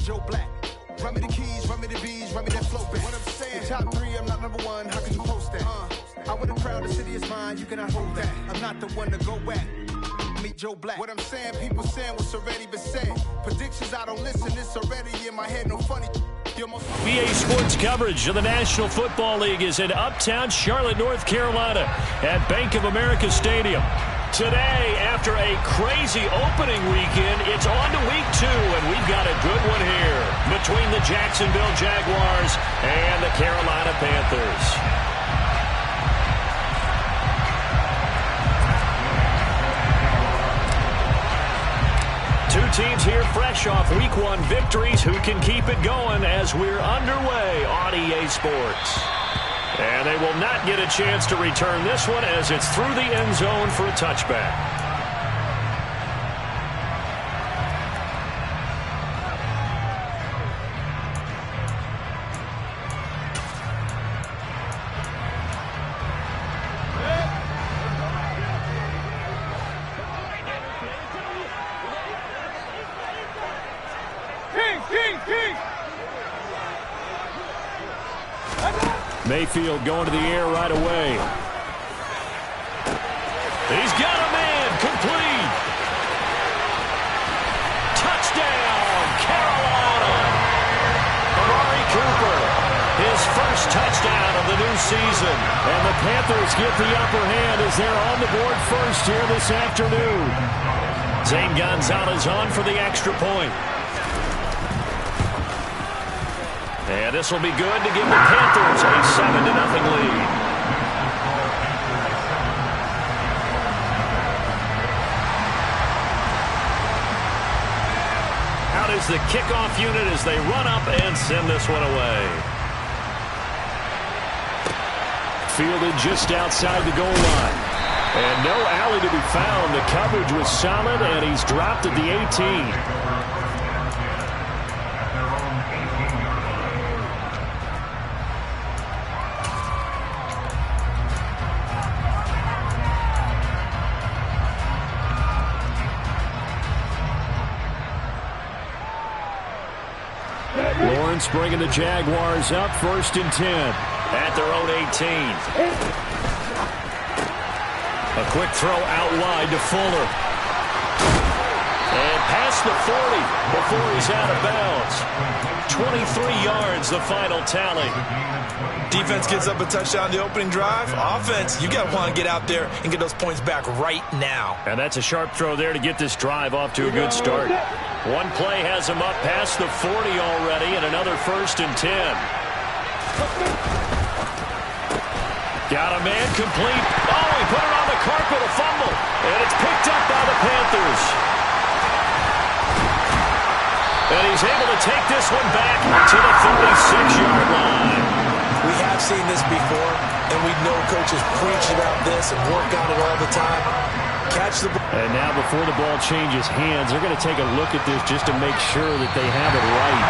Joe Black. Run me the keys, run me the bees, run me that flow back. What I'm saying, the top 3, I'm not number 1. How can you post that? I with a crowd, the city is mine. You cannot hold that. I'm not the one to go at. Meet Joe Black. What I'm saying, people saying what's already been said. Predictions, I don't listen. It's already in my head. No funny. BA Sports coverage of the National Football League is in uptown Charlotte, North Carolina at Bank of America Stadium. Today, after a crazy opening weekend, it's on to week 2, and we've got a good one here between the Jacksonville Jaguars and the Carolina Panthers. Two teams here fresh off Week 1 victories who can keep it going as we're underway on EA Sports. And they will not get a chance to return this one as it's through the end zone for a touchback. Mayfield going to the air right away. He's got a man, complete. Touchdown, Carolina. Amari Cooper, his first touchdown of the new season. And the Panthers get the upper hand as they're on the board first here this afternoon. Zane Gonzalez on for the extra point. And this will be good to give the Panthers a 7-0 lead. Out is the kickoff unit as they run up and send this one away. Fielded just outside the goal line. And no alley to be found. The coverage was solid, and he's dropped at the 18. Bringing the Jaguars up 1st and 10 at their own 18. A quick throw out wide to Fuller. And past the 40 before he's out of bounds. 23 yards, the final tally. Defense gets up a touchdown the opening drive. Offense, you got to want to get out there and get those points back right now. And that's a sharp throw there to get this drive off to a good start. One play has him up past the 40 already, and another 1st and 10. Got a man complete. Oh, he put it on the carpet, a fumble. And it's picked up by the Panthers. And he's able to take this one back to the 36-yard line. We have seen this before, and we know coaches preach about this and work on it all the time. Catch the ball. And now before the ball changes hands, they're going to take a look at this just to make sure that they have it right.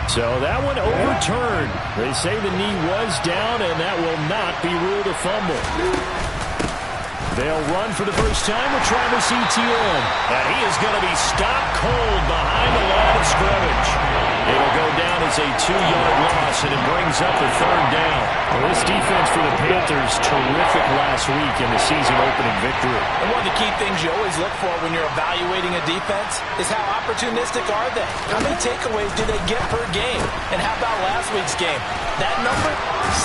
So that one overturned. They say the knee was down, and that will not be ruled a fumble. They'll run for the first time with Travis Etienne. And he is going to be stopped cold behind the line of scrimmage. It'll go down as a 2-yard loss, and it brings up a 3rd down. Well, this defense for the Panthers, terrific last week in the season-opening victory. And one of the key things you always look for when you're evaluating a defense is how opportunistic are they? How many takeaways do they get per game? And how about last week's game? That number?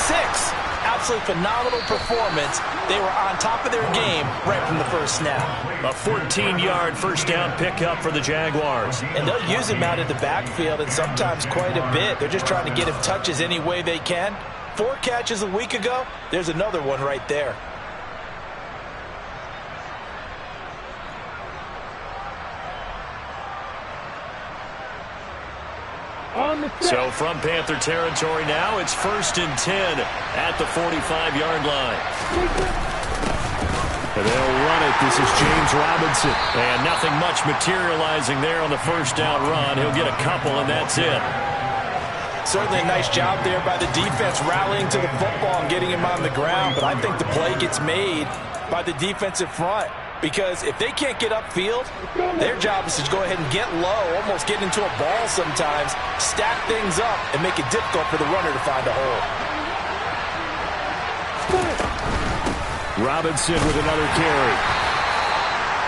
6. Absolutely phenomenal performance. They were on top of their game right from the first snap. A 14-yard first down pickup for the Jaguars. And they'll use him out in the backfield, and sometimes quite a bit. They're just trying to get him touches any way they can. 4 catches a week ago. There's another one right there. So from Panther territory now, it's 1st and 10 at the 45-yard line. And they'll run it. This is James Robinson. And nothing much materializing there on the first down run. He'll get a couple, and that's it. Certainly a nice job there by the defense rallying to the football and getting him on the ground. But I think the play gets made by the defensive front. Because if they can't get upfield, their job is to go ahead and get low, almost get into a ball sometimes, stack things up, and make it difficult for the runner to find a hole. Robinson with another carry.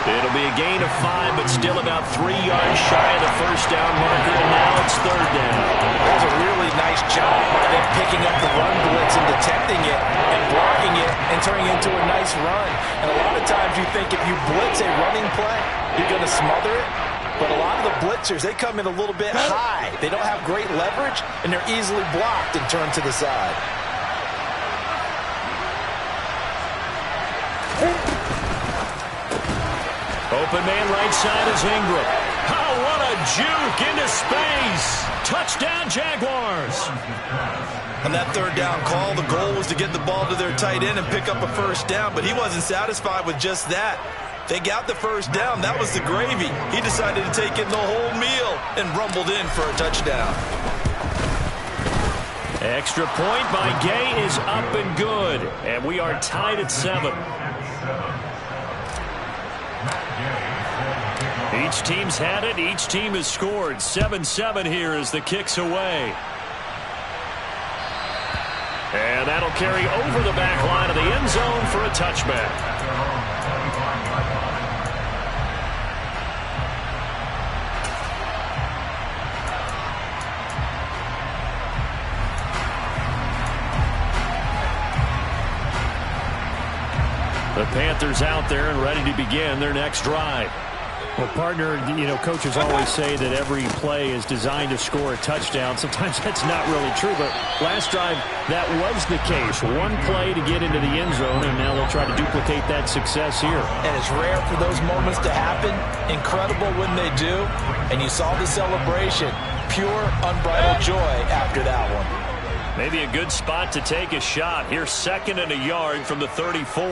It'll be a gain of 5, but still about 3 yards shy of the first down marker, and now it's third down. There's a really nice job by them picking up the run blitz and detecting it and blocking it and turning it into a nice run. And a lot of times you think if you blitz a running play, you're going to smother it. But a lot of the blitzers, they come in a little bit high. They don't have great leverage, and they're easily blocked and turned to the side. Open man right side is Ingram. Oh, what a juke into space. Touchdown, Jaguars. On that third down call, the goal was to get the ball to their tight end and pick up a first down, but he wasn't satisfied with just that. They got the first down. That was the gravy. He decided to take in the whole meal and rumbled in for a touchdown. Extra point by Gay is up and good, and we are tied at 7. Each team's had it. Each team has scored. 7-7 here as the kick's away. And that'll carry over the back line of the end zone for a touchback. The Panthers out there and ready to begin their next drive. Well, partner, coaches always say that every play is designed to score a touchdown. Sometimes that's not really true, but last drive, that was the case. One play to get into the end zone, and now they'll try to duplicate that success here. And it's rare for those moments to happen. Incredible when they do. And you saw the celebration. Pure, unbridled joy after that one. Maybe a good spot to take a shot. Here's 2nd and a yard from the 34.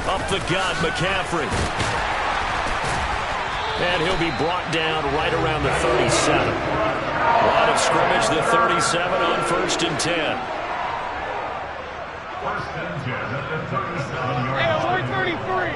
Up the gut, McCaffrey. And he'll be brought down right around the 37. Line of scrimmage, the 37 on 1st and 10. Hey, 33.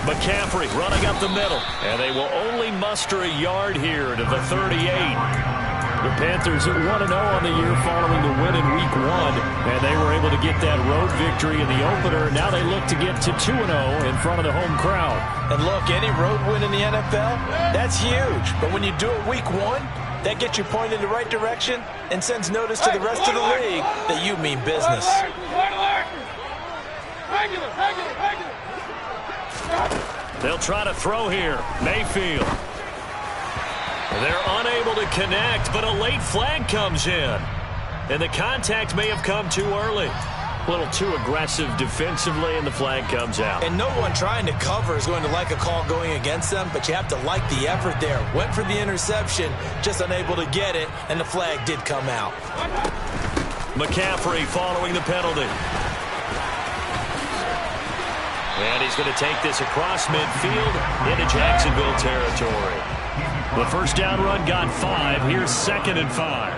McCaffrey running up the middle. And they will only muster a yard here to the 38. The Panthers at 1-0 on the year following the win in Week 1, and they were able to get that road victory in the opener. Now they look to get to 2-0 in front of the home crowd. And look, any road win in the NFL, that's huge. But when you do it Week 1, that gets you pointed in the right direction and sends notice to the rest of the league that you mean business. They'll try to throw here. Mayfield. They're unable to connect, but a late flag comes in. And the contact may have come too early. A little too aggressive defensively, and the flag comes out. And no one trying to cover is going to like a call going against them, but you have to like the effort there. Went for the interception, just unable to get it, and the flag did come out. McCaffrey following the penalty. And he's going to take this across midfield into Jacksonville territory. The first down run got 5. Here's 2nd and 5.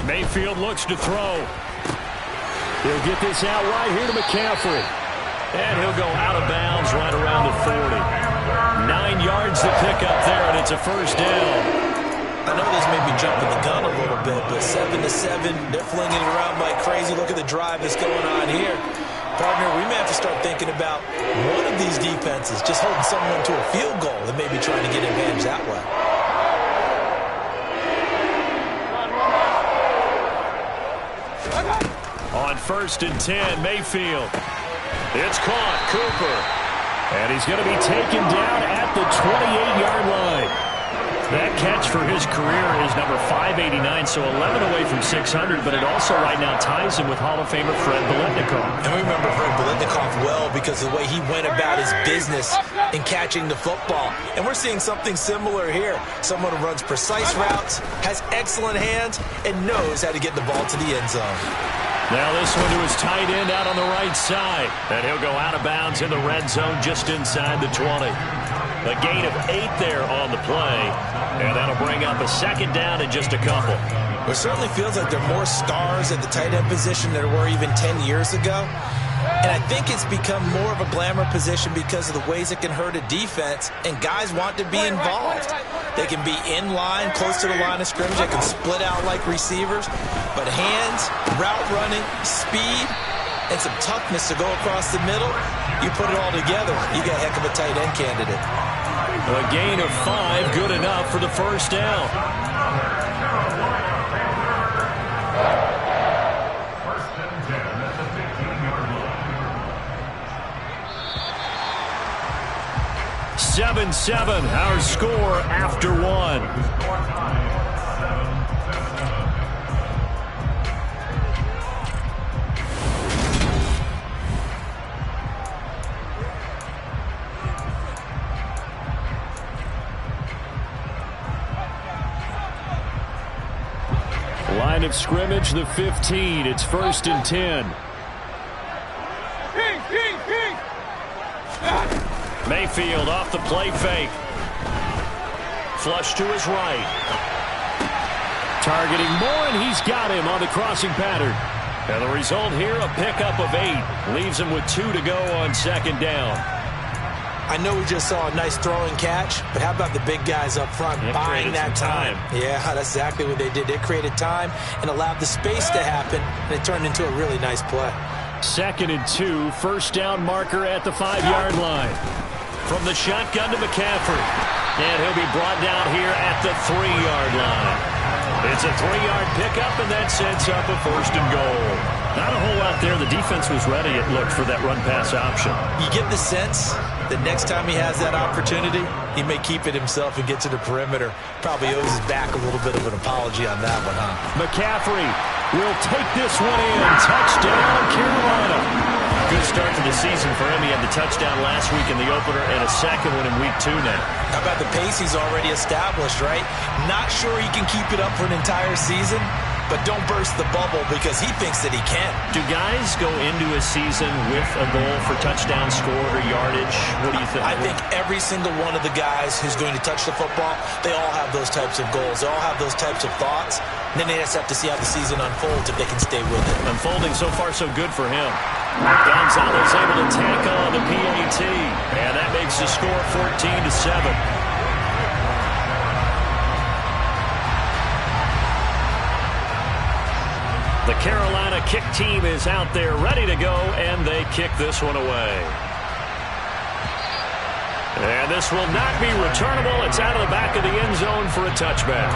Mayfield looks to throw. He'll get this out right here to McCaffrey. And he'll go out of bounds right around the 40. 9 yards to pick up there, and it's a first down. I know this may be jumping the gun a little bit, but 7-7, they're flinging it around like crazy. Look at the drive that's going on here. Partner, we may have to start thinking about one of these defenses just holding someone to a field goal and maybe trying to get advantage that way. On 1st and 10, Mayfield. It's caught, Cooper. And he's going to be taken down at the 28-yard line. That catch for his career is number 589, so 11 away from 600, but it also right now ties him with Hall of Famer Fred Biletnikoff. And we remember Fred Biletnikoff well because of the way he went about his business in catching the football. And we're seeing something similar here. Someone who runs precise routes, has excellent hands, and knows how to get the ball to the end zone. Now this one to his tight end out on the right side. And he'll go out of bounds in the red zone just inside the 20. A gain of 8 there on the play. And that'll bring up a second down in just a couple. It certainly feels like there are more stars at the tight end position than there were even 10 years ago. And I think it's become more of a glamour position because of the ways it can hurt a defense, and guys want to be involved. They can be in line, close to the line of scrimmage. They can split out like receivers. But hands, route running, speed, and some toughness to go across the middle, you put it all together, you got a heck of a tight end candidate. A gain of 5, good enough for the first down. Seven, our score after 1. Line of scrimmage, the 15. It's 1st and 10. Mayfield off the play fake. Flush to his right. Targeting Moore, and he's got him on the crossing pattern. And the result here, a pickup of 8. Leaves him with 2 to go on second down. I know we just saw a nice throwing catch, but how about the big guys up front buying that time? Yeah, that's exactly what they did. They created time and allowed the space to happen, and it turned into a really nice play. 2nd and 2, first down marker at the 5-yard line. From the shotgun to McCaffrey. And he'll be brought down here at the 3-yard line. It's a 3-yard pickup, and that sets up a 1st and goal. Not a whole lot there. The defense was ready, it looked, for that run-pass option. You get the sense that next time he has that opportunity, he may keep it himself and get to the perimeter. Probably owes his back a little bit of an apology on that one, huh? McCaffrey will take this one in. Touchdown, Carolina. Good start to the season for him. He had the touchdown last week in the opener and a second one in week 2 now. How about the pace he's already established, right? Not sure he can keep it up for an entire season, but don't burst the bubble because he thinks that he can. Do guys go into a season with a goal for touchdown scored or yardage? What do you think? I think every single one of the guys who's going to touch the football, they all have those types of goals. They all have those types of thoughts. And then they just have to see how the season unfolds if they can stay with it. Unfolding so far so good for him. Gonzalez able to tack on the PAT. And that makes the score 14-7. The Carolina kick team is out there ready to go, and they kick this one away. And this will not be returnable. It's out of the back of the end zone for a touchback.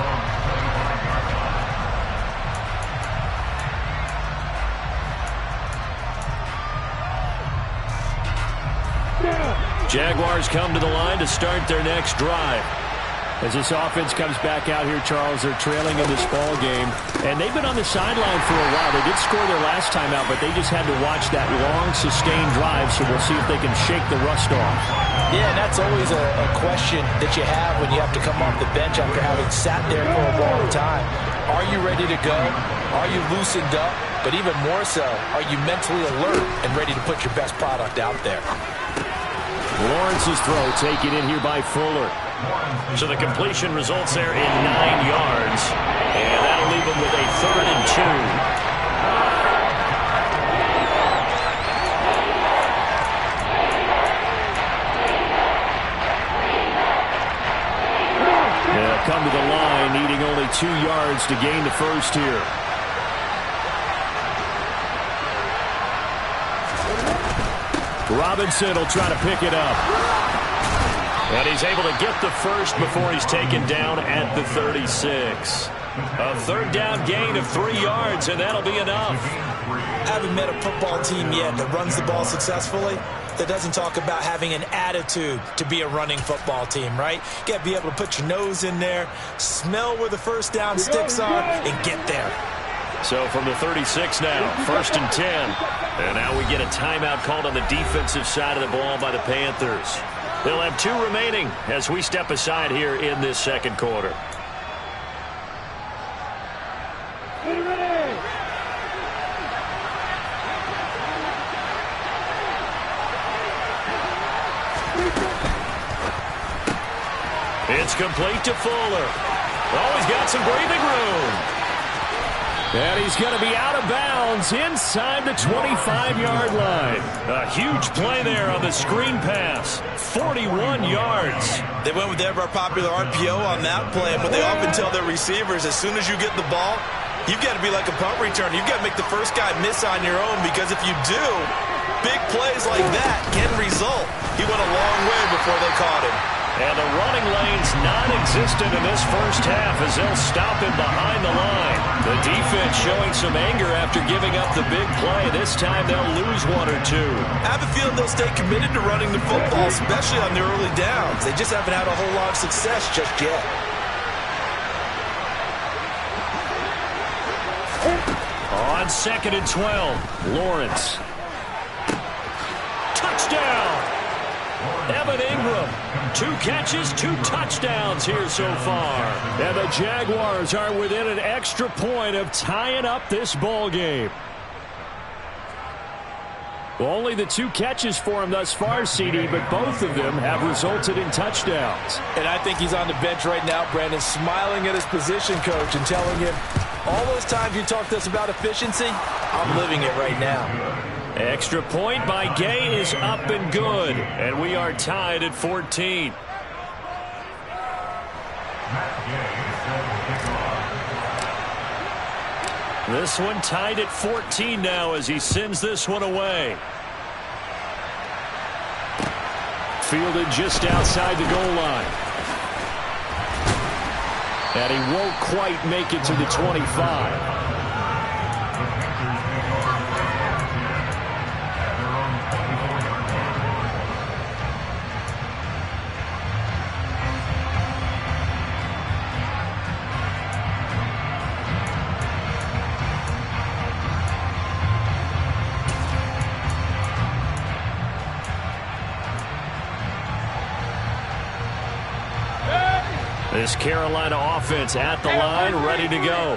Jaguars come to the line to start their next drive. As this offense comes back out here, Charles, they're trailing in this ball game. And they've been on the sideline for a while. They did score their last time out, but they just had to watch that long, sustained drive, so we'll see if they can shake the rust off. Yeah, and that's always a question that you have when you have to come off the bench after having sat there for a long time. Are you ready to go? Are you loosened up? But even more so, are you mentally alert and ready to put your best product out there? Lawrence's throw taken in here by Fuller. So the completion results there in 9 yards. And that'll leave him with a 3rd and 2. They'll come to the line, needing only 2 yards to gain the first here. Robinson will try to pick it up. And he's able to get the first before he's taken down at the 36. A 3rd down gain of 3 yards, and that'll be enough. I haven't met a football team yet that runs the ball successfully that doesn't talk about having an attitude to be a running football team, right? You got to be able to put your nose in there, smell where the first down sticks are, and get there. So from the 36 now, 1st and 10. And now we get a timeout called on the defensive side of the ball by the Panthers. They'll have 2 remaining as we step aside here in this second quarter. It's complete to Fuller. Oh, he's got some breathing room. And he's going to be out of bounds inside the 25-yard line. A huge play there on the screen pass. 41 yards. They went with their popular RPO on that play, and what they often tell their receivers, as soon as you get the ball, you've got to be like a punt return. You've got to make the first guy miss on your own, because if you do, big plays like that can result. He went a long way before they caught him. And the running lane's non-existent in this first half as they'll stop him behind the line. The defense showing some anger after giving up the big play. This time they'll lose 1 or 2. I have a feeling they'll stay committed to running the football, especially on the early downs. They just haven't had a whole lot of success just yet. On 2nd and 12, Lawrence. Touchdown! Evan Ingram, 2 catches, 2 touchdowns here so far. And the Jaguars are within an extra point of tying up this ball game. Well, only the 2 catches for him thus far, CD, but both of them have resulted in touchdowns. And I think he's on the bench right now, Brandon, smiling at his position coach and telling him, all those times you talked to us about efficiency, I'm living it right now. Extra point by Gay is up and good. And we are tied at 14. This one tied at 14 now as he sends this one away. Fielded just outside the goal line. And he won't quite make it to the 25. This Carolina offense at the line, ready to go.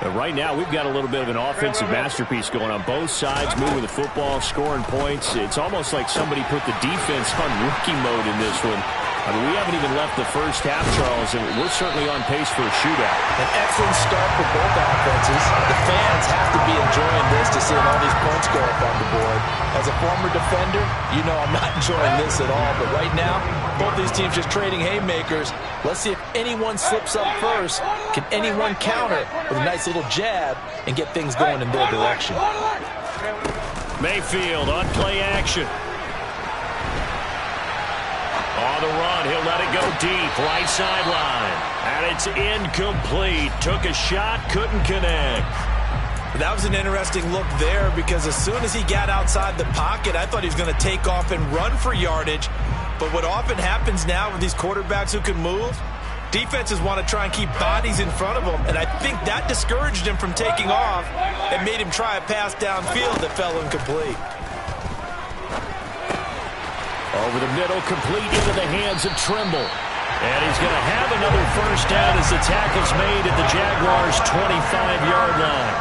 But right now, we've got a little bit of an offensive masterpiece going on both sides, moving the football, scoring points. It's almost like somebody put the defense on rookie mode in this one. I mean, we haven't even left the first half, Charles, and we're certainly on pace for a shootout. An excellent start for both offenses. The fans have to be enjoying this to see all these points go up on the board. As a former defender, you know I'm not enjoying this at all. But right now, both these teams just trading haymakers. Let's see if anyone slips up first. Can anyone counter with a nice little jab and get things going in their direction? Mayfield on play action. On the run, he'll let it go deep, right sideline. And it's incomplete. Took a shot, couldn't connect. That was an interesting look there, because as soon as he got outside the pocket, I thought he was going to take off and run for yardage. But what often happens now with these quarterbacks who can move, defenses want to try and keep bodies in front of them. And I think that discouraged him from taking off and made him try a pass downfield that fell incomplete. Over the middle, complete into the hands of Trimble. And he's going to have another first down as the tackle's made at the Jaguars' 25-yard line.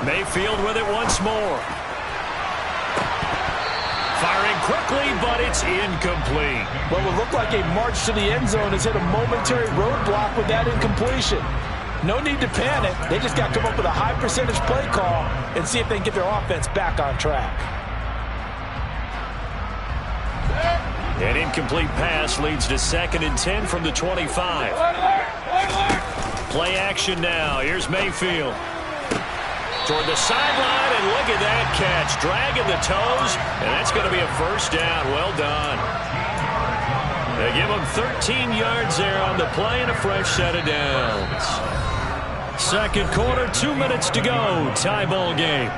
Mayfield with it once more. Firing quickly, but it's incomplete. What will look like a march to the end zone has hit a momentary roadblock with that incompletion. No need to panic. They just got to come up with a high percentage play call and see if they can get their offense back on track. An incomplete pass leads to 2nd and 10 from the 25. Play action now. Here's Mayfield. Toward the sideline, and look at that catch. Dragging the toes, and that's going to be a first down. Well done. They give him 13 yards there on the play and a fresh set of downs. Second quarter, 2 minutes to go. Tie ball game.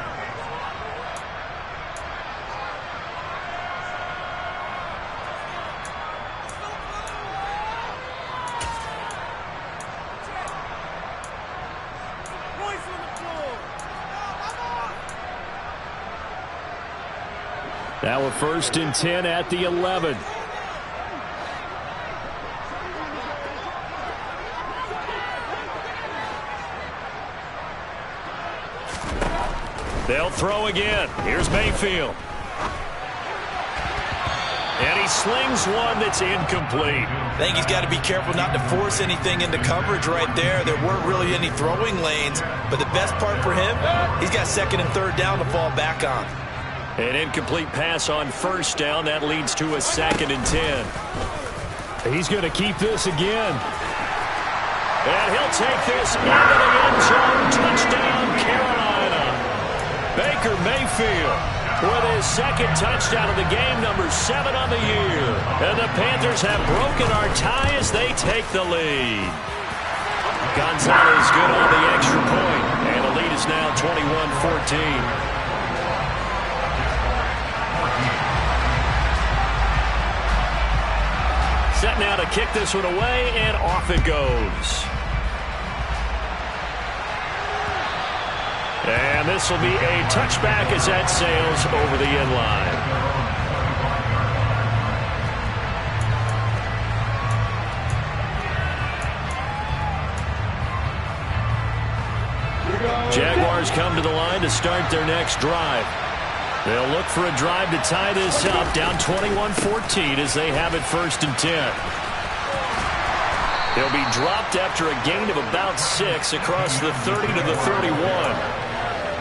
Now a 1st and 10 at the 11. They'll throw again. Here's Mayfield. And he slings one that's incomplete. I think he's got to be careful not to force anything into coverage right there. There weren't really any throwing lanes, but the best part for him, he's got 2nd and 3rd down to fall back on. An incomplete pass on 1st down. That leads to a 2nd and 10. He's going to keep this again. And he'll take this into the end zone. Touchdown, Carolina. Baker Mayfield with his 2nd touchdown of the game, number 7 on the year. And the Panthers have broken our tie as they take the lead. Gonzalez good on the extra point. And the lead is now 21-14. Set now to kick this one away, and off it goes. And this will be a touchback as that sails over the end line. Jaguars come to the line to start their next drive. They'll look for a drive to tie this up, down 21-14 as they have it 1st and 10. They'll be dropped after a gain of about 6 across the 30 to the 31.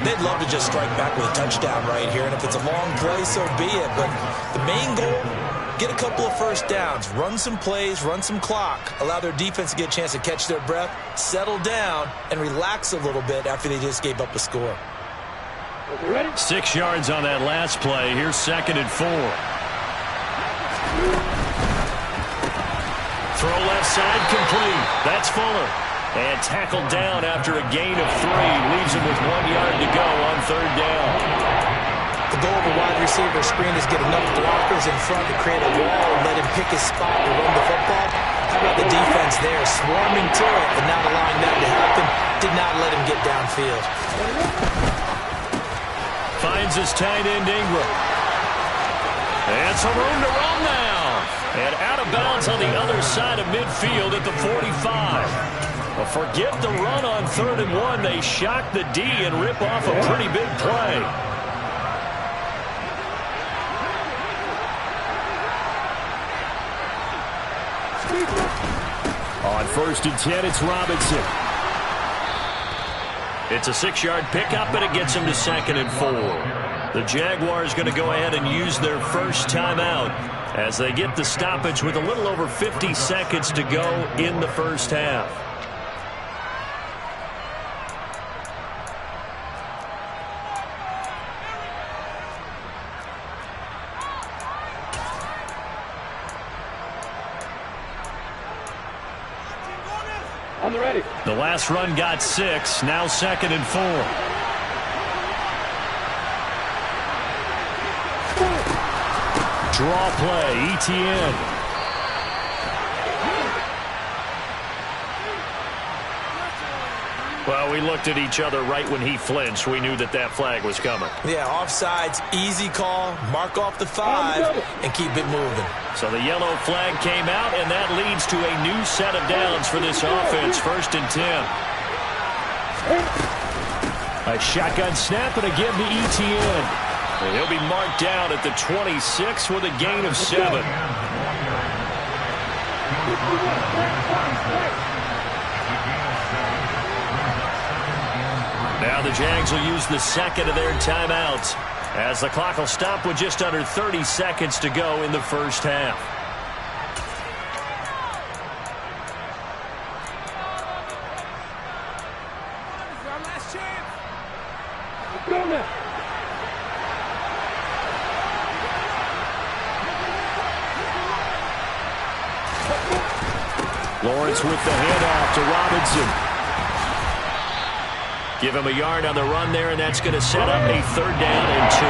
They'd love to just strike back with a touchdown right here, and if it's a long play, so be it. But the main goal, get a couple of 1st downs, run some plays, run some clock, allow their defense to get a chance to catch their breath, settle down, and relax a little bit after they just gave up a score. 6 yards on that last play. Here's 2nd and 4. Throw left side complete. That's Fuller. And tackled down after a gain of 3. Leaves him with 1 yard to go on 3rd down. The goal of a wide receiver screen is get enough blockers in front to create a wall and let him pick his spot to run the football. How about the defense there, swarming to it and not allowing that to happen? Did not let him get downfield. Finds his tight end Ingram. And some room to run now. And out of bounds on the other side of midfield at the 45. Well, forget the run on 3rd and 1. They shock the D and rip off a pretty big play. On 1st and 10, it's Robinson. It's a 6-yard pickup, and it gets him to 2nd and 4. The Jaguars going to go ahead and use their first timeout as they get the stoppage with a little over 50 seconds to go in the 1st half. The last run got 6. Now 2nd and 4. Draw play, ETN. Well, we looked at each other right when he flinched. We knew that that flag was coming. Yeah, offsides, easy call. Mark off the 5 and keep it moving. So the yellow flag came out, and that leads to a new set of downs for this offense. 1st and 10. A shotgun snap and a give to ETN. And he'll be marked down at the 26 with a gain of 7. Now the Jags will use the 2nd of their timeouts as the clock will stop with just under 30 seconds to go in the 1st half. Lawrence with the handoff to Robinson. Give him a yard on the run there, and that's going to set up a 3rd down and 2.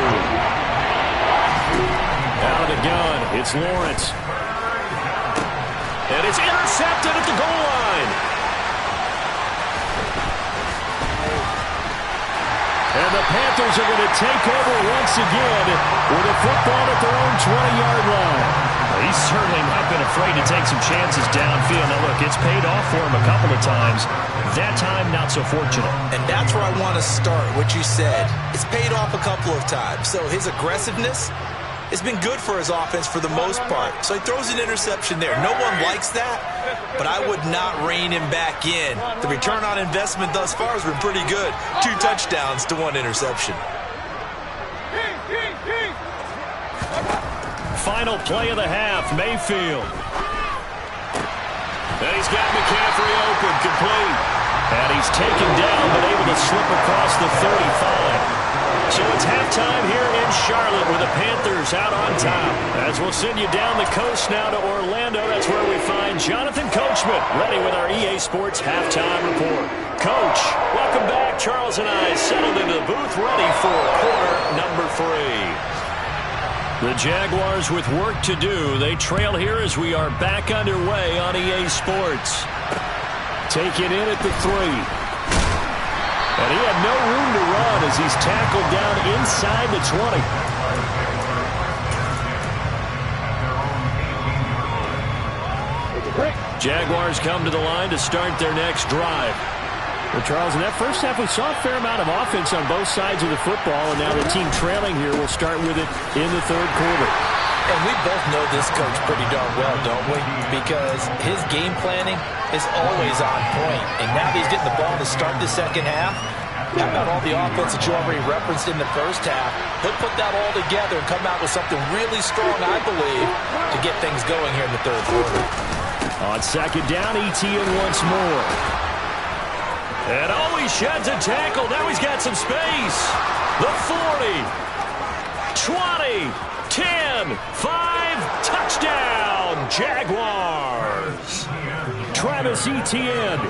Out of the gun, it's Lawrence. And it's intercepted at the goal line. And the Panthers are going to take over once again with a football at their own 20-yard line. He's certainly not been afraid to take some chances downfield. Now, look, it's paid off for him a couple of times. That time, not so fortunate. And that's where I want to start, what you said. It's paid off a couple of times. So his aggressiveness has been good for his offense for the most part. So he throws an interception there. No one likes that, but I would not rein him back in. The return on investment thus far has been pretty good. 2 touchdowns to 1 interception. Final play of the half, Mayfield. And he's got McCaffrey open, complete. And he's taken down, but able to slip across the 35. So it's halftime here in Charlotte with the Panthers out on top. As we'll send you down the coast now to Orlando, that's where we find Jonathan Coachman ready with our EA Sports Halftime Report. Coach, welcome back. Charles and I settled into the booth ready for quarter number 3. The Jaguars with work to do. They trail here as we are back underway on EA Sports. Take it in at the 3. And he had no room to run as he's tackled down inside the 20. Jaguars come to the line to start their next drive. Well, Charles, in that first half, we saw a fair amount of offense on both sides of the football, and now the team trailing here will start with it in the 3rd quarter. And we both know this coach pretty darn well, don't we? Because his game planning is always on point. And now that he's getting the ball to start the second half, how about all the offense that you already referenced in the first half? He'll put that all together and come out with something really strong, I believe, to get things going here in the 3rd quarter. On 2nd down, ETN once more. And oh, he sheds a tackle. Now he's got some space. The 40, 20, 10, 5, touchdown, Jaguars. Travis Etienne,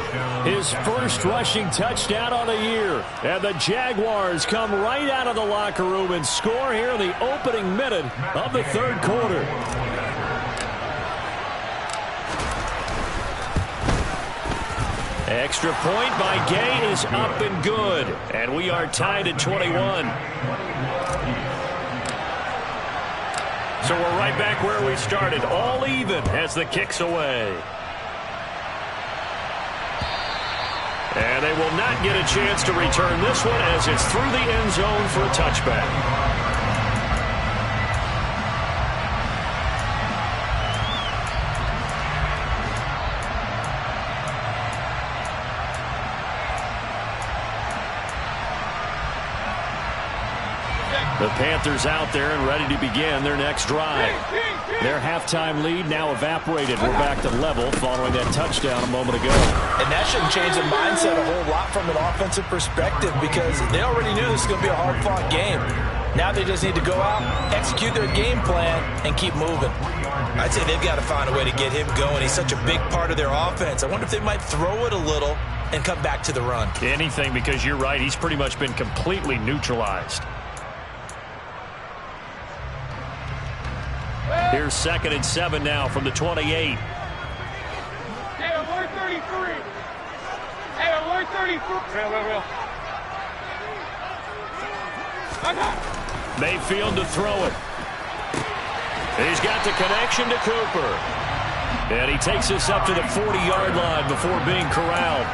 his first rushing touchdown on the year. And the Jaguars come right out of the locker room and score here in the opening minute of the 3rd quarter. Extra point by Gay is up and good. And we are tied at 21. So we're right back where we started. All even as the kick's away. And they will not get a chance to return this one as it's through the end zone for a touchback. The Panthers out there and ready to begin their next drive. Their halftime lead now evaporated. We're back to level following that touchdown a moment ago. And that shouldn't change the mindset a whole lot from an offensive perspective because they already knew this was going to be a hard-fought game. Now they just need to go out, execute their game plan, and keep moving. I'd say they've got to find a way to get him going. He's such a big part of their offense. I wonder if they might throw it a little and come back to the run. Anything, because you're right. He's pretty much been completely neutralized. Here's 2nd and 7 now from the 28. Hey, alert 33. Hey, alert 33. Real. Mayfield to throw it. He's got the connection to Cooper. And he takes us up to the 40-yard line before being corralled.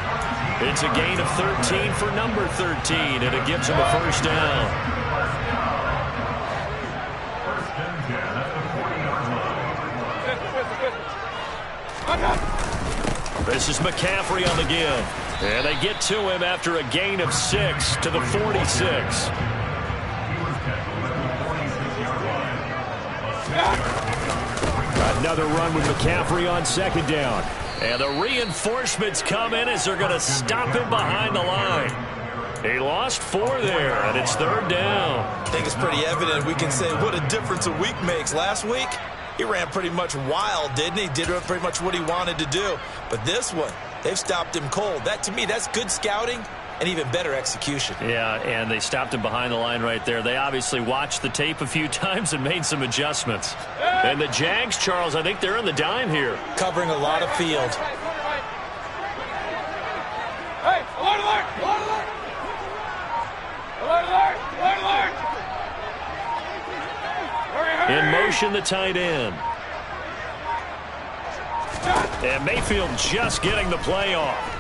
It's a gain of 13 for number 13, and it gives him a first down. This is McCaffrey on the give. And they get to him after a gain of 6 to the 46. Another run with McCaffrey on 2nd down. And the reinforcements come in as they're going to stop him behind the line. He lost 4 there, and it's 3rd down. I think it's pretty evident we can say what a difference a week makes. Last week, he ran pretty much wild, didn't he? Did pretty much what he wanted to do. But this one, they've stopped him cold. That, to me, that's good scouting and even better execution. Yeah, and they stopped him behind the line right there. They obviously watched the tape a few times and made some adjustments. And the Jags, Charles, I think they're in the dime here. Covering a lot of field. Hey, alert, alert, alert, alert. Alert, alert, alert, alert. Hurry, hurry. In motion, the tight end. And Mayfield just getting the play off.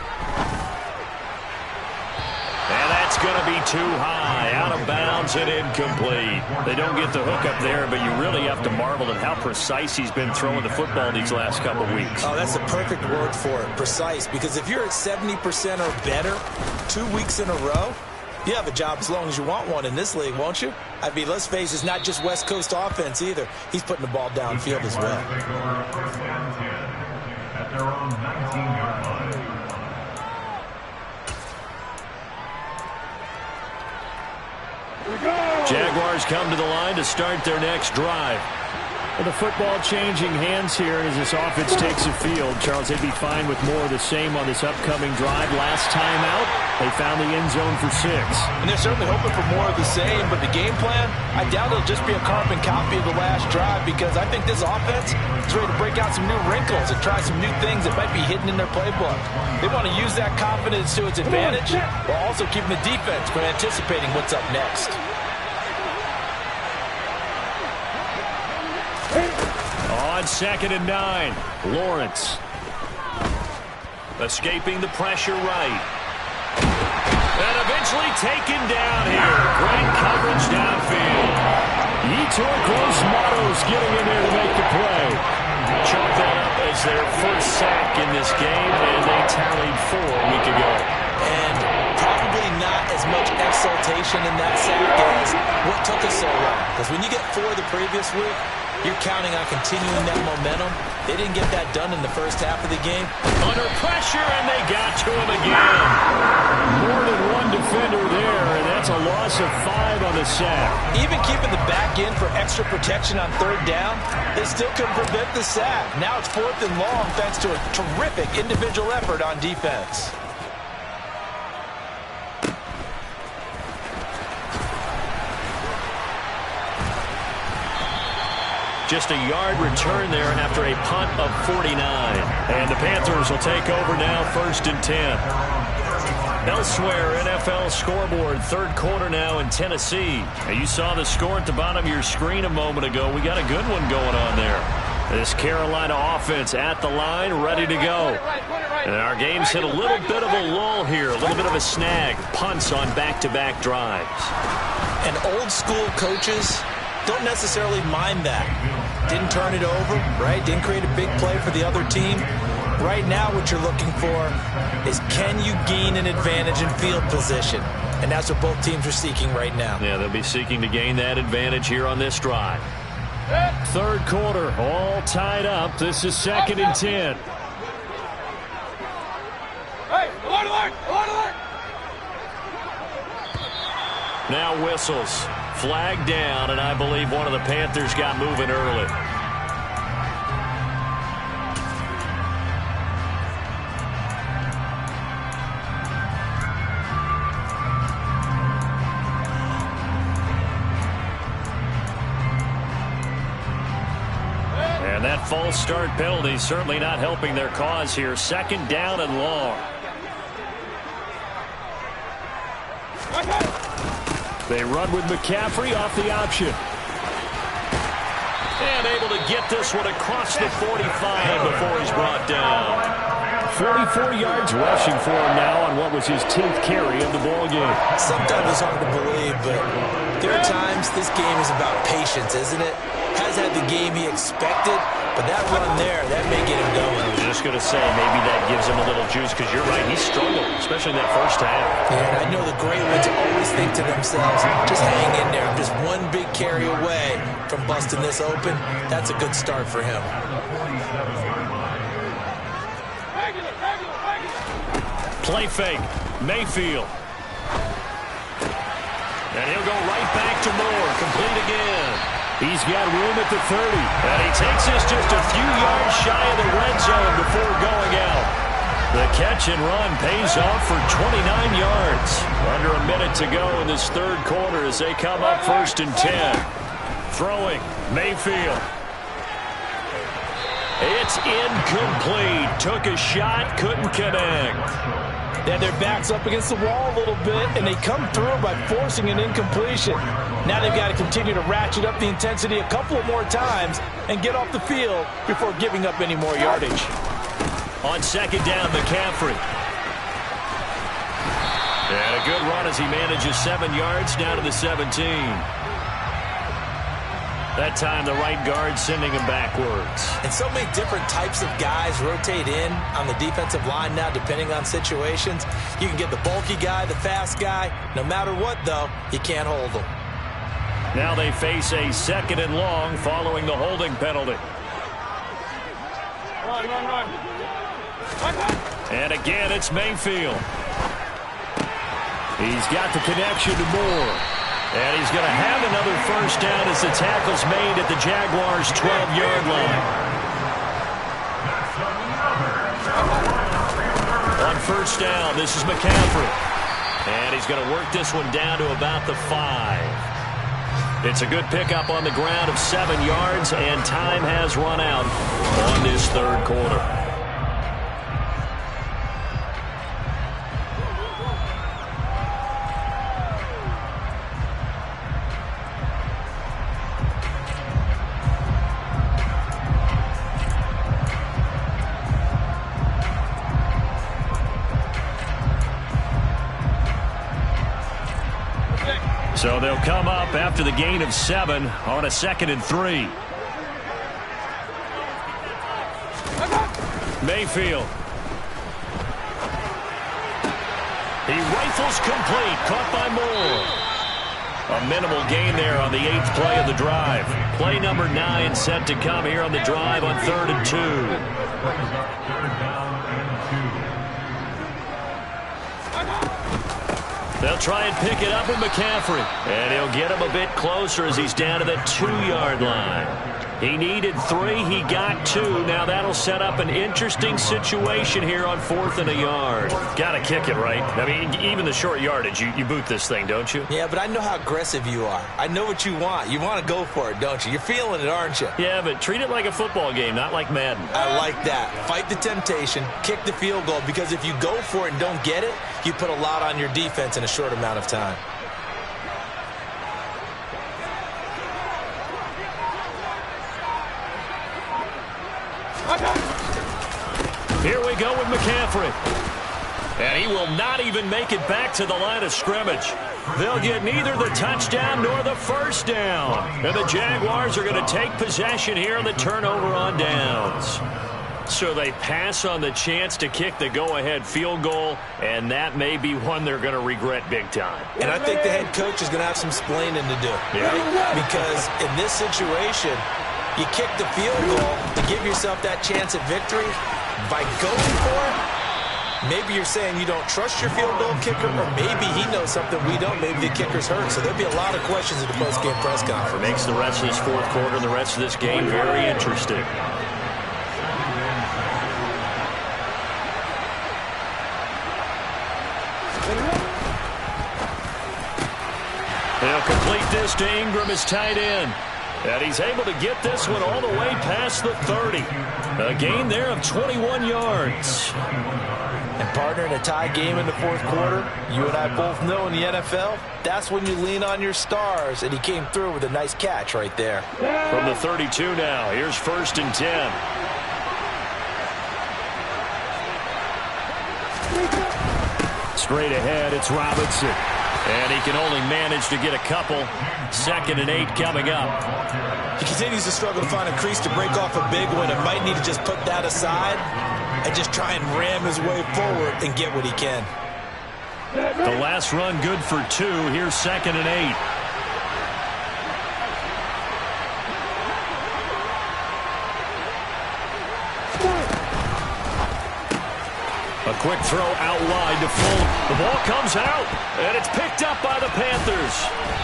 And that's going to be too high, out of bounds and incomplete. They don't get the hook up there, but you really have to marvel at how precise he's been throwing the football these last couple weeks. Oh, that's the perfect word for it, precise, because if you're at 70% or better 2 weeks in a row, you have a job as long as you want one in this league, won't you? I mean, let's face it, it's not just West Coast offense either. He's putting the ball downfield as well. At their own 19-yard line. Jaguars come to the line to start their next drive. Well, the football changing hands here as this offense takes the field. Charles, they'd be fine with more of the same on this upcoming drive. Last time out, they found the end zone for 6. And they're certainly hoping for more of the same, but the game plan, I doubt it'll just be a carbon copy of the last drive, because I think this offense is ready to break out some new wrinkles and try some new things that might be hidden in their playbook. They want to use that confidence to its advantage while also keeping the defense from anticipating what's up next. On 2nd and 9, Lawrence. Escaping the pressure right. And eventually taken down here. Great coverage downfield. Yetur Gross-Matos getting in there to make the play. Chalk that up as their first sack in this game, and they tallied 4 a week ago. And probably not as much exultation in that sack as what took us so long. Because when you get 4 the previous week, you're counting on continuing that momentum. They didn't get that done in the first half of the game. Under pressure, and they got to him again. More than one defender there, and that's a loss of 5 on the sack. Even keeping the back in for extra protection on 3rd down, they still couldn't prevent the sack. Now it's 4th and long thanks to a terrific individual effort on defense. Just a yard return there after a punt of 49. And the Panthers will take over now, 1st and 10. Elsewhere, NFL scoreboard, 3rd quarter now in Tennessee. Now, you saw the score at the bottom of your screen a moment ago. We got a good one going on there. This Carolina offense at the line, ready to go. And our game's hit a little bit of a lull here, a little bit of a snag. Punts on back-to-back drives. And old-school coaches don't necessarily mind that. Didn't turn it over, right? Didn't create a big play for the other team. Right now what you're looking for is, can you gain an advantage in field position? And that's what both teams are seeking right now. Yeah, they'll be seeking to gain that advantage here on this drive. 3rd quarter, all tied up. This is 2nd and 10. Hey, alert, alert, alert, alert. Now whistles. Flag down, and I believe one of the Panthers got moving early. And that false start penalty certainly not helping their cause here. 2nd down and long. They run with McCaffrey off the option. And able to get this one across the 45 before he's brought down. 44 yards rushing for him now on what was his 10th carry of the ball game. Sometimes it's hard to believe, but there are times this game is about patience, isn't it? Has had the game he expected, but that run there, that may get him going. I was just going to say, maybe that gives him a little juice, because you're right, he struggled, especially in that first half. Yeah, and I know the great ones always think to themselves, just hang in there. I'm just one big carry away from busting this open. That's a good start for him. Play fake, Mayfield. And he'll go right back to Moore, complete again. He's got room at the 30. And he takes us just a few yards shy of the red zone before going out. The catch and run pays off for 29 yards. Under a minute to go in this third quarter as they come up 1st and 10. Throwing, Mayfield. It's incomplete. Took a shot, couldn't connect. They had their backs up against the wall a little bit, and they come through by forcing an incompletion. Now they've got to continue to ratchet up the intensity a couple of more times and get off the field before giving up any more yardage. On 2nd down, McCaffrey. And a good run as he manages 7 yards down to the 17. That time the right guard sending him backwards. And so many different types of guys rotate in on the defensive line now depending on situations. You can get the bulky guy, the fast guy. No matter what, though, you can't hold them. Now they face a 2nd and long following the holding penalty. Run. And again, it's Mayfield. He's got the connection to Moore. And he's going to have another 1st down as the tackle's made at the Jaguars' 12-yard line. On 1st down, this is McCaffrey. And he's going to work this one down to about the 5. It's a good pickup on the ground of 7 yards, and time has run out on this third quarter. So they'll come up after the gain of 7 on a 2nd and 3. Mayfield. He rifles complete, caught by Moore. A minimal gain there on the 8th play of the drive. Play number 9 set to come here on the drive on 3rd and 2. They'll try and pick it up with McCaffrey. And he'll get him a bit closer as he's down to the 2-yard line. He needed 3. He got 2. Now that'll set up an interesting situation here on 4th and a yard. Got to kick it, right? I mean, even the short yardage, you boot this thing, don't you? Yeah, but I know how aggressive you are. I know what you want. You want to go for it, don't you? You're feeling it, aren't you? Yeah, but treat it like a football game, not like Madden. I like that. Fight the temptation, kick the field goal, because if you go for it and don't get it, you put a lot on your defense in a short amount of time. Here we go with McCaffrey. And he will not even make it back to the line of scrimmage. They'll get neither the touchdown nor the 1st down. And the Jaguars are going to take possession here on the turnover on downs. So they pass on the chance to kick the go-ahead field goal, and that may be one they're going to regret big time. And I think the head coach is going to have some explaining to do. Yeah. Right? Because in this situation, you kick the field goal to give yourself that chance at victory. By going for it, maybe you're saying you don't trust your field goal kicker, or maybe he knows something we don't. Maybe the kicker's hurt. So there'll be a lot of questions at the post-game press conference. Makes the rest of this 4th quarter and the rest of this game very interesting. He'll complete this to Ingram as tight end. And he's able to get this one all the way past the 30. A gain there of 21 yards. And partner, in a tie game in the 4th quarter, you and I both know in the NFL, that's when you lean on your stars. And he came through with a nice catch right there. From the 32 now, here's 1st and 10. Straight ahead, it's Robinson. And he can only manage to get a couple. 2nd and 8 coming up. He continues to struggle to find a crease to break off a big one, and might need to just put that aside and just try and ram his way forward and get what he can. The last run good for 2. Here's 2nd and 8. A quick throw out wide to Fulton. The ball comes out, and it's picked up by the Panthers.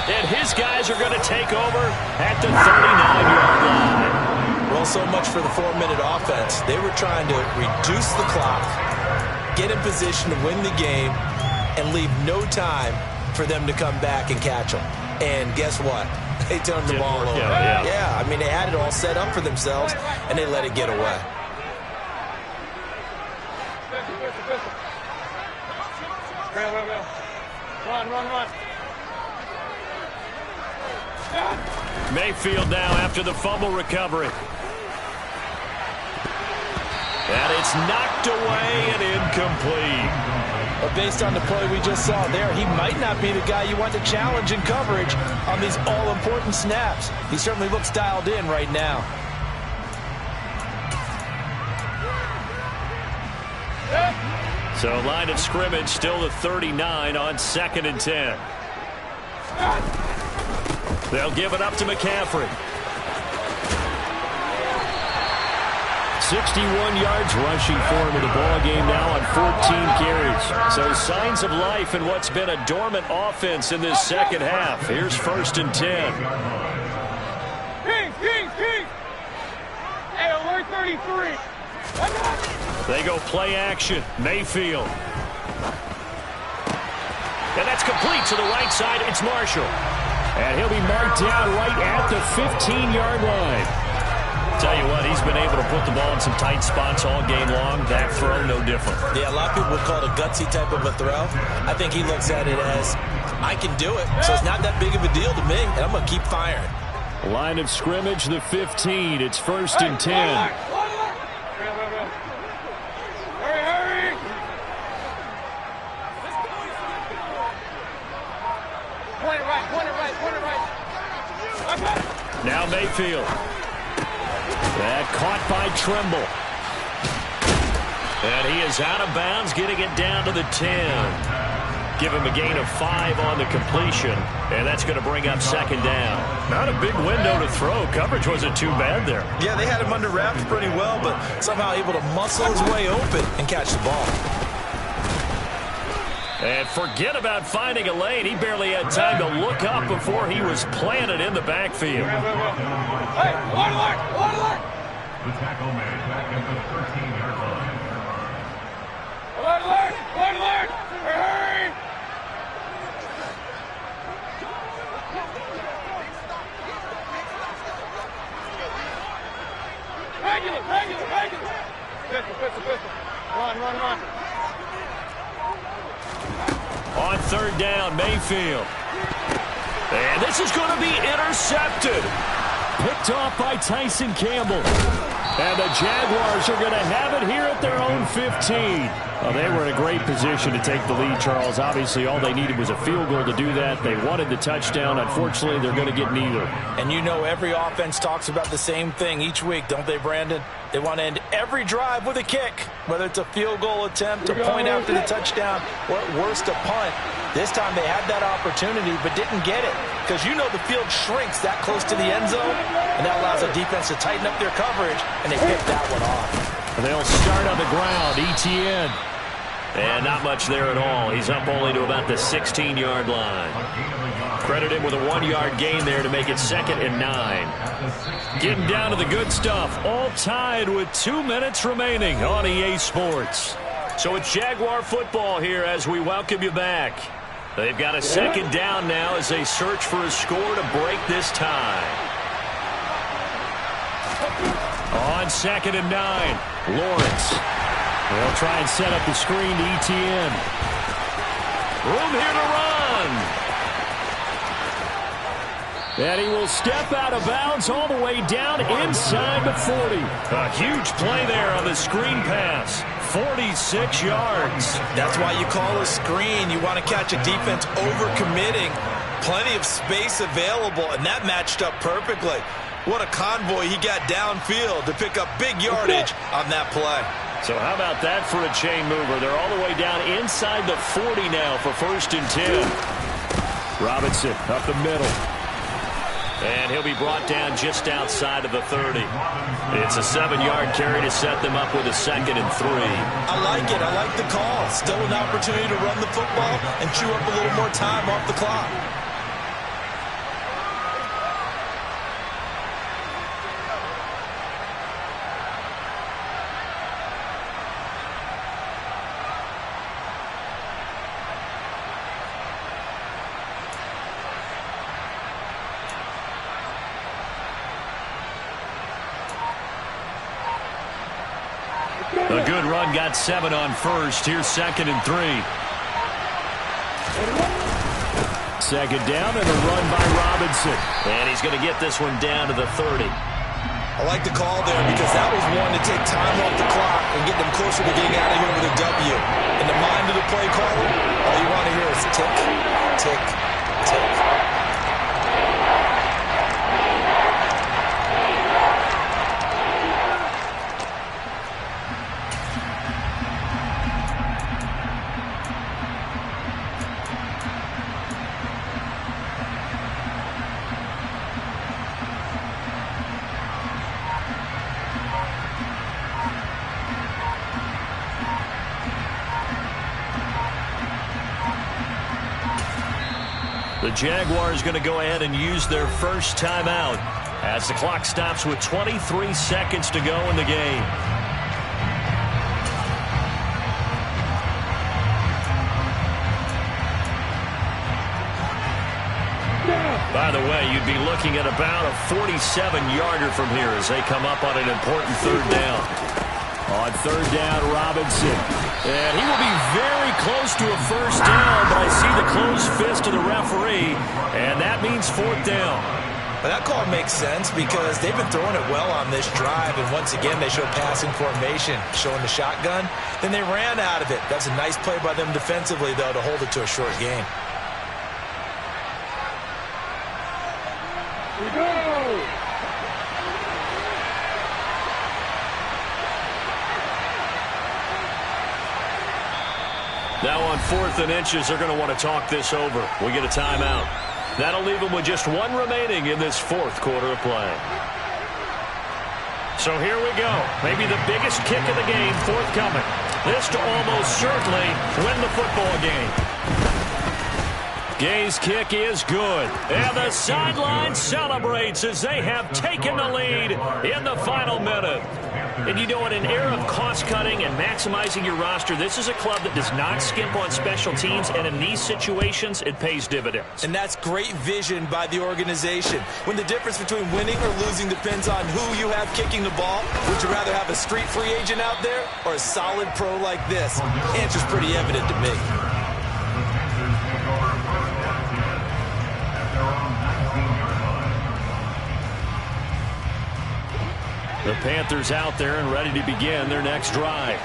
And his guys are going to take over at the 39-yard line. Well, so much for the 4-minute offense. They were trying to reduce the clock, get in position to win the game and leave no time for them to come back and catch them. And guess what? They turned the ball over. Yeah, I mean, they had it all set up for themselves, and they let it get away. Run. Mayfield now after the fumble recovery. And it's knocked away and incomplete. But based on the play we just saw there, he might not be the guy you want to challenge in coverage on these all-important snaps. He certainly looks dialed in right now. So line of scrimmage still the 39 on 2nd and 10. They'll give it up to McCaffrey. 61 yards rushing for him in the ball game now on 14 carries. So signs of life in what's been a dormant offense in this second half. Here's 1st and 10. King. Hey, alert 33. They go play action. Mayfield. And that's complete to the right side. It's Marshall. And he'll be marked down right at the 15-yard line. Tell you what, he's been able to put the ball in some tight spots all game long. That throw, no different. Yeah, a lot of people would call it a gutsy type of a throw. I think he looks at it as, I can do it, so it's not that big of a deal to me, and I'm going to keep firing. Line of scrimmage, the 15. It's 1st and 10. Hurry. Point it right. Now Mayfield. That caught by Trimble. And he is out of bounds, getting it down to the 10. Give him a gain of 5 on the completion, and that's going to bring up 2nd down. Not a big window to throw. Coverage wasn't too bad there. Yeah, they had him under wraps pretty well, but somehow able to muscle his way open and catch the ball. And forget about finding a lane. He barely had time to look up before he was planted in the backfield. Hey, alert. The tackle made back at the 13-yard line. Alert. Hurry. Regular. Pistol. Run. On 3rd down, Mayfield. And this is going to be intercepted. Picked off by Tyson Campbell. And the Jaguars are going to have it here at their own 15. Well, they were in a great position to take the lead, Charles. Obviously, all they needed was a field goal to do that. They wanted the touchdown. Unfortunately, they're going to get neither. And you know every offense talks about the same thing each week, don't they, Brandon? They want to end every drive with a kick, whether it's a field goal attempt, a point after the touchdown, or at worst a punt. This time they had that opportunity but didn't get it because you know the field shrinks that close to the end zone, and that allows the defense to tighten up their coverage, and they picked that one off. They'll start on the ground. ETN. And not much there at all. He's up only to about the 16-yard line. Credit him with a 1-yard gain there to make it 2nd and 9. Getting down to the good stuff. All tied with 2 minutes remaining on EA Sports. So it's Jaguar football here as we welcome you back. They've got a 2nd down now as they search for a score to break this tie. On 2nd and 9, Lawrence. They'll try and set up the screen to ETN. Room here to run. And he will step out of bounds all the way down inside the 40. A huge play there on the screen pass. 46 yards. That's why you call a screen. You want to catch a defense overcommitting. Plenty of space available, and that matched up perfectly. What a convoy he got downfield to pick up big yardage on that play. So how about that for a chain mover? They're all the way down inside the 40 now for 1st and 10. Robinson up the middle. And he'll be brought down just outside of the 30. It's a 7-yard carry to set them up with a 2nd and 3. I like it. I like the call. Still an opportunity to run the football and chew up a little more time off the clock. A good run got 7 on first. Here's 2nd and 3. Second down and a run by Robinson. And he's going to get this one down to the 30. I like the call there because that was one to take time off the clock and get them closer to getting out of here with a W. In the mind of the play caller, all you want to hear is tick, tick, tick. The Jaguars going to go ahead and use their first timeout as the clock stops with 23 seconds to go in the game. By the way, you'd be looking at about a 47-yarder from here as they come up on an important 3rd down. On 3rd down, Robinson. And he will be very close to a first down, but I see the closed fist of the referee, and that means 4th down. But that call makes sense because they've been throwing it well on this drive, and once again they show passing formation, showing the shotgun. Then they ran out of it. That's a nice play by them defensively, though, to hold it to a short game. We go! Now on 4th and inches, they're going to want to talk this over. We get a timeout. That'll leave them with just 1 remaining in this 4th quarter of play. So here we go. Maybe the biggest kick of the game forthcoming. This to almost certainly win the football game. Gay's kick is good. And the sideline celebrates as they have taken the lead in the final minute. And you know, in an era of cost-cutting and maximizing your roster, this is a club that does not skimp on special teams, and in these situations, it pays dividends. And that's great vision by the organization. When the difference between winning or losing depends on who you have kicking the ball, would you rather have a street free agent out there or a solid pro like this? The answer's pretty evident to me. The Panthers out there and ready to begin their next drive.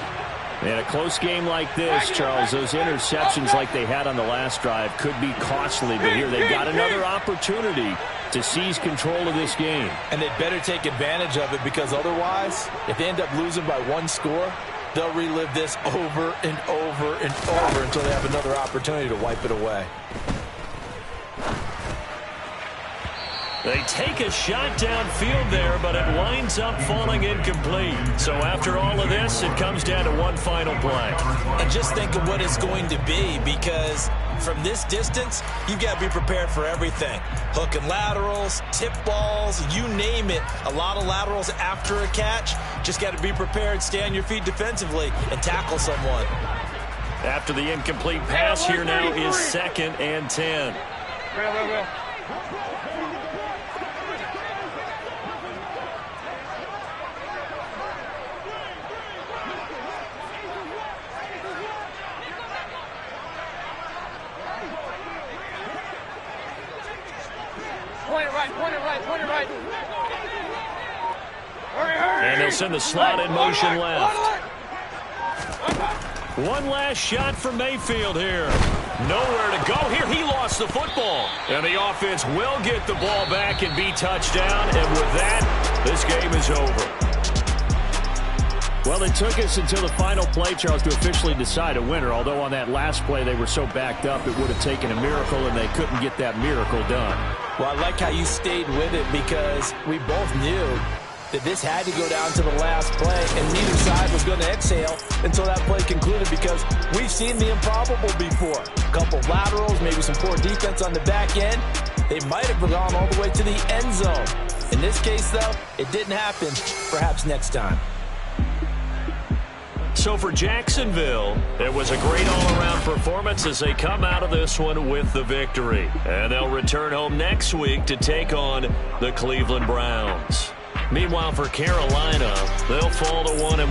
In a close game like this, Charles, those interceptions like they had on the last drive could be costly, but here they've got another opportunity to seize control of this game. And they'd better take advantage of it because otherwise, if they end up losing by 1 score, they'll relive this over and over and over until they have another opportunity to wipe it away. They take a shot downfield there, but it winds up falling incomplete. So after all of this, it comes down to one final play. And just think of what it's going to be, because from this distance, you've got to be prepared for everything. Hook and laterals, tip balls, you name it. A lot of laterals after a catch. Just got to be prepared, stay on your feet defensively, and tackle someone. After the incomplete pass, here now is 2nd and 10. Point it right. And they'll send the slot in motion left. One last shot for Mayfield here. Nowhere to go here. He lost the football. And the offense will get the ball back and be touchdown. And with that, this game is over. Well, it took us until the final play, Charles, to officially decide a winner. Although on that last play they were so backed up, it would have taken a miracle, and they couldn't get that miracle done. Well, I like how you stayed with it, because we both knew that this had to go down to the last play, and neither side was going to exhale until that play concluded, because we've seen the improbable before. A couple laterals, maybe some poor defense on the back end. They might have gone all the way to the end zone. In this case, though, it didn't happen. Perhaps next time. So for Jacksonville, it was a great all-around performance as they come out of this one with the victory. And they'll return home next week to take on the Cleveland Browns. Meanwhile, for Carolina, they'll fall to 1-1.